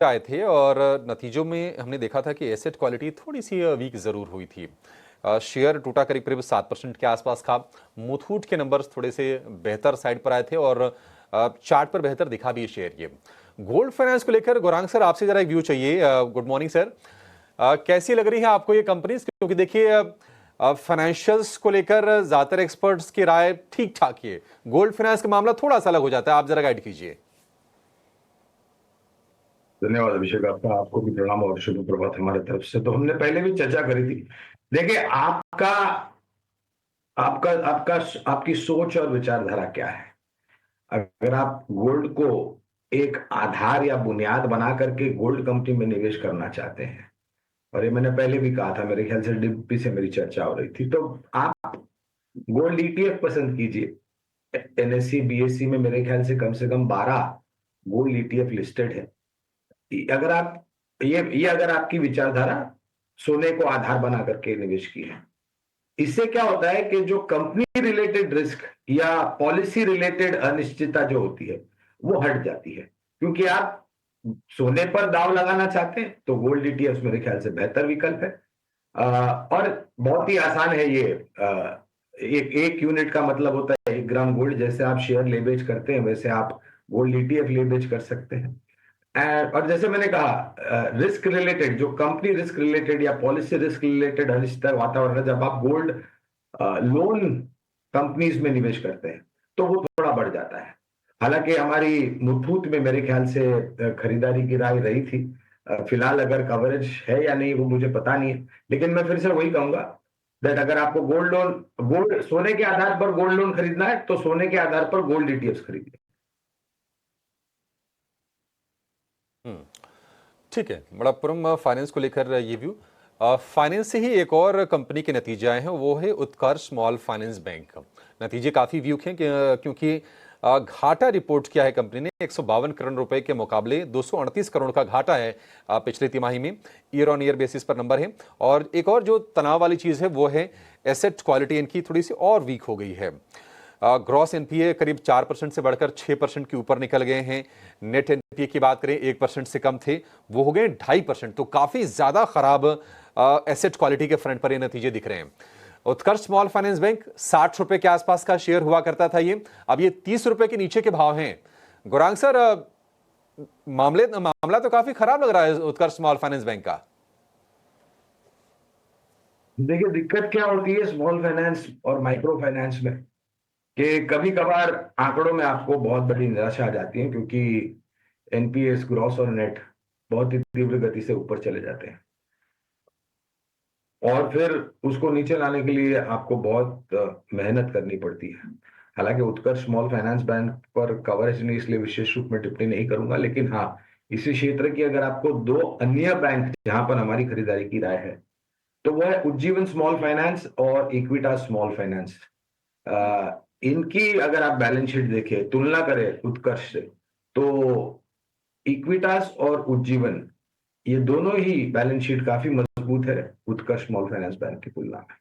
आए थे और नतीजों में हमने देखा था कि एसेट क्वालिटी थोड़ी सी वीक जरूर हुई थी। शेयर टूटा करीब करीब 7% के आसपास था। मुथूट के नंबर्स थोड़े से बेहतर साइड पर आए थे और चार्ट पर बेहतर दिखा भी शेयर ये। गोल्ड फाइनेंस को लेकर गौरांग सर आपसे जरा एक व्यू चाहिए। Good morning sir. कैसी लग रही है आपको ये कंपनीज, क्योंकि देखिए फाइनेंशियल्स को लेकर ज्यादातर एक्सपर्ट्स की राय ठीक ठाक ही है, गोल्ड फाइनेंस का मामला थोड़ा सा अलग हो जाता है। आप जरा गाइड कीजिए। धन्यवाद अभिषेक, आपका आपको भी प्रणाम और शुभ प्रभात हमारे तरफ से। तो हमने पहले भी चर्चा करी थी। देखिए, आपका आपका आपका आपकी सोच और विचारधारा क्या है। अगर आप गोल्ड को एक आधार या बुनियाद बना करके गोल्ड कंपनी में निवेश करना चाहते हैं, और ये मैंने पहले भी कहा था, मेरे ख्याल से डिप्पी से मेरी चर्चा हो रही थी, तो आप गोल्ड ईटीएफ पसंद कीजिए। एनएससी बीएससी में मेरे ख्याल से कम 12 गोल्ड ईटीएफ लिस्टेड है। अगर आप ये अगर आपकी विचारधारा सोने को आधार बना करके निवेश की है, इससे क्या होता है कि जो कंपनी रिलेटेड रिस्क या पॉलिसी रिलेटेड अनिश्चितता जो होती है वो हट जाती है। क्योंकि आप सोने पर दांव लगाना चाहते हैं तो गोल्ड ईटीएफ मेरे ख्याल से बेहतर विकल्प है। और बहुत ही आसान है ये। एक यूनिट का मतलब होता है 1 ग्राम गोल्ड। जैसे आप शेयर ले बेच करते हैं, वैसे आप गोल्ड ईटीएफ ले बेच कर सकते हैं। और जैसे मैंने कहा, रिस्क रिलेटेड जो कंपनी रिस्क रिलेटेड या पॉलिसी रिस्क रिलेटेड अनिश्चित वातावरण है, जब आप गोल्ड लोन कंपनीज में निवेश करते हैं तो वो थोड़ा बढ़ जाता है। हालांकि हमारी मुथूट में मेरे ख्याल से खरीदारी की राय रही थी। फिलहाल अगर कवरेज है या नहीं वो मुझे पता नहीं है, लेकिन मैं फिर से वही कहूंगा दैट अगर आपको गोल्ड सोने के आधार पर गोल्ड लोन खरीदना है तो सोने के आधार पर गोल्ड ईटीएफ खरीदिए। ठीक है, बड़ापुरम फाइनेंस को लेकर ये व्यू। फाइनेंस से ही एक और कंपनी के नतीजे आए हैं, वो है उत्कर्ष स्मॉल फाइनेंस बैंक। नतीजे काफी वीक हैं क्योंकि घाटा रिपोर्ट किया है कंपनी ने। 152 करोड़ रुपए के मुकाबले 238 करोड़ का घाटा है पिछले तिमाही में। ईयर ऑन ईयर बेसिस पर नंबर है। और एक और जो तनाव वाली चीज है वो है एसेट क्वालिटी इनकी थोड़ी सी और वीक हो गई है। ग्रॉस एनपीए करीब 4% से बढ़कर 6% के ऊपर निकल गए हैं। नेट एनपीए की बात करें 1% से कम थे, वो हो गए 2.5%। तो काफी ज्यादा खराब एसेट क्वालिटी के फ्रंट पर ये नतीजे दिख रहे हैं। उत्कर्ष स्मॉल फाइनेंस बैंक 60 रुपए के आसपास का शेयर हुआ करता था ये, अब ये 30 रुपए के नीचे के भाव हैं। गुरांग सर, मामला तो काफी खराब लग रहा है उत्कर्ष स्मॉल फाइनेंस बैंक का। देखिए, दिक्कत क्या होती है स्मॉल फाइनेंस और माइक्रो फाइनेंस में कि कभी कभार आंकड़ों में आपको बहुत बड़ी निराशा आ जाती है, क्योंकि एनपीएस ग्रॉस और नेट बहुत ही तीव्र गति से ऊपर चले जाते हैं, और फिर उसको नीचे लाने के लिए आपको बहुत मेहनत करनी पड़ती है। हालांकि उत्कर्ष स्मॉल फाइनेंस बैंक पर कवरेज नहीं, इसलिए विशेष रूप में टिप्पणी नहीं करूंगा, लेकिन हाँ, इसी क्षेत्र की अगर आपको दो अन्य बैंक जहां पर हमारी खरीदारी की राय है तो वो है उज्जीवन स्मॉल फाइनेंस और इक्विटास स्मॉल फाइनेंस। इनकी अगर आप बैलेंस शीट देखें, तुलना करें उत्कर्ष से, तो इक्विटास और उज्जीवन ये दोनों ही बैलेंस शीट काफी मजबूत है उत्कर्ष स्मॉल फाइनेंस बैंक की तुलना में।